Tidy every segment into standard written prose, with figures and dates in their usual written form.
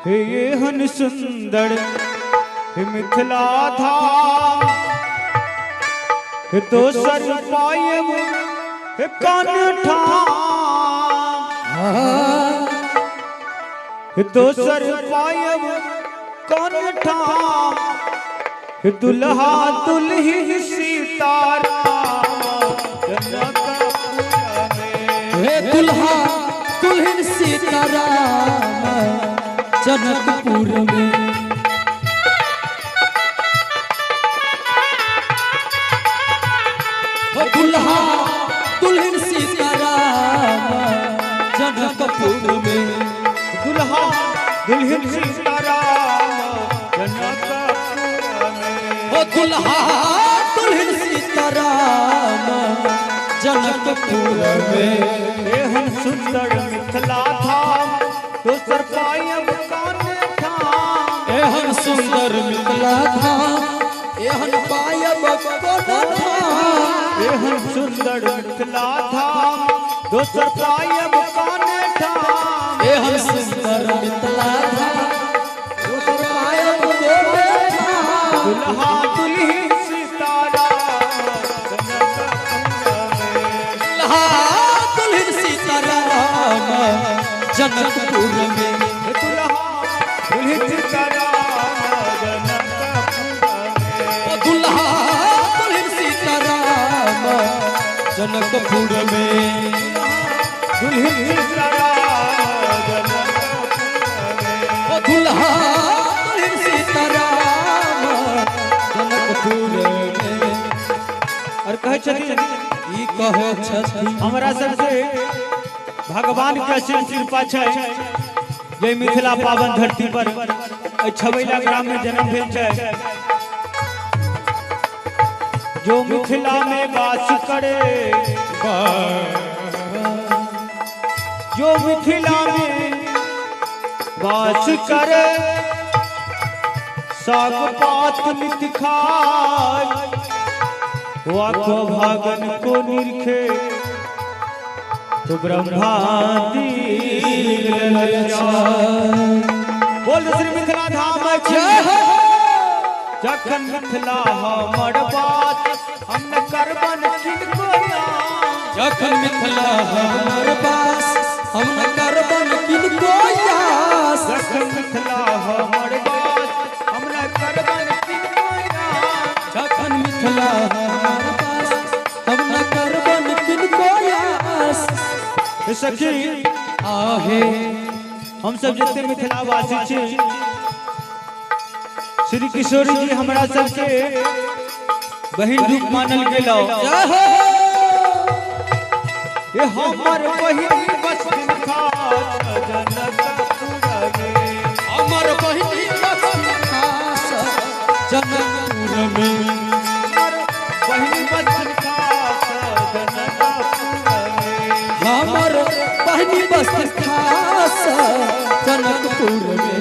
हे ये हन सुंदर हे मिथिला धाम हे दोसर पायब हे कान ठाम हे दोसर पायब कान ठाम हे दुल्हा दुल्ही सीताराम जनकपुर में हे दुल्हा दुल्हन सीताराम जनकपुर में दुल्हा दुल्हन सीताराम जनकपुर में दुल्हा दुल्हन सीताराम जनकपुर में ओ दुल्हा दुल्हन सीताराम जनकपुर में एहन सुंदर मिथिला धाम दोसर पायब कान ठाम एहन सुंदर मिथिला धाम एहन पायब कोन ठाम एहन सुंदर मिथिला धाम दोसर पायब कान ठाम एहन सुंदर मिथिला धाम दोसर पायब कोन ठाम दुल्हा दुल्ही सीताराम जनकपुर में दुल्हा दुल्हन सीताराम जनकपुर में दुल्हन सीताराम जनकपुर में दुल्हा दुल्हन सीताराम जनकपुर में और कहे छथिन ई कहे छथिन हमरा सबसे भगवान के असीम कृपा छै जे मिथिला पावन धरती पर छबैला ग्राम में जन्म भेल छै जो मिथिला में वास करे जो मिथिला में वास करे साग पात नित खाय वाको भागन को निरखे तो ब्रह्मा बोल श्री मिथिला धाम जखन मिथिला हमर बात हम न करबन किनको याद जखन मिथिला हमर पास हम न करबन किनको याद जखन मिथिला हमर बात हम न करबन किनको याद जखन मिथिला हमर पास हम न करबन किनको याद सखी आहे हम सब जितने मिथिला वासी छी श्री किशोरी जी हमरा सबके बहिन रूप मानल गेलो ये हमर बहिन बसन खास जनकपुर में हमर बहिनी बसन खास जनकपुर में हमर बहिन बसन खास जनकपुर में हमर बहिनी बसन खास जनकपुर में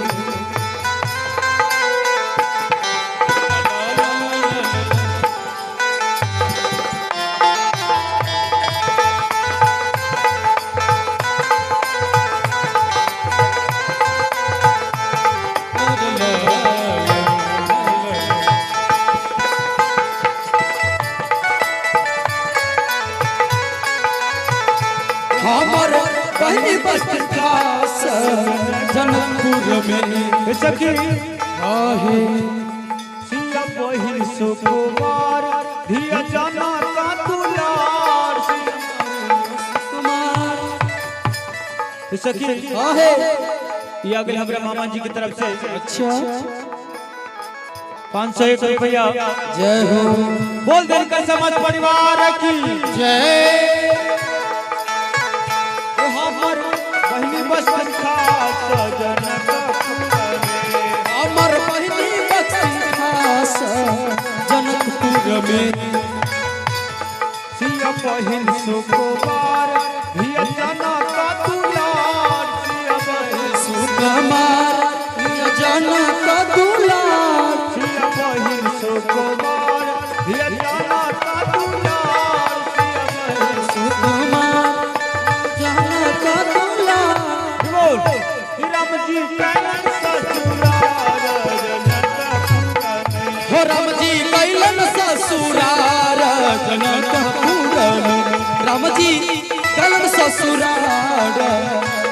हमर बहिनी बसन खास जनकपुर में सखी आहे सिया बहिन सुकुमार धिया जाना का दुलार कुमार सखी आहे ये अगले हमरा मामा जी की तरफ से अच्छा 501 रुपया जय हो बोल देन का समाज परिवार की जय हमर बहिनी बसन खास जनकपुर में हमर बहिनी बसन खास जनकपुर में सिया बहिन सुकुमार धिया जाना का दुलार सिया बहिन सुकुमार जाना का दुलार सिया बहिन सुकुमार धिया जाना का दुलार सिया बहिन सुकुमार जाना का दुलार बोल राम जी कैलन ससुरार जनकपुर हो राम जी कैलन ससुरार जनकपुर में राम जी कैलन ससुरार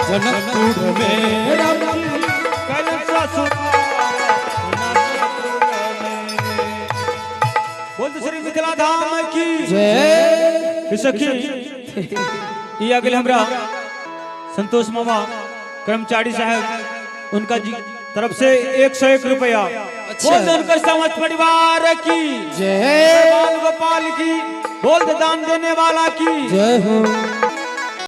जनकपुर में राम कैलन ससुरार बोल श्री मिथिला धाम की जय। सखी ये अगले हमरा संतोष मामा कर्मचारी साहब उनका जी तरफ से 101 रुपया बोल उनकर समाज परिवार की जय। गोपाल की बोल दान देने वाला की जय हो।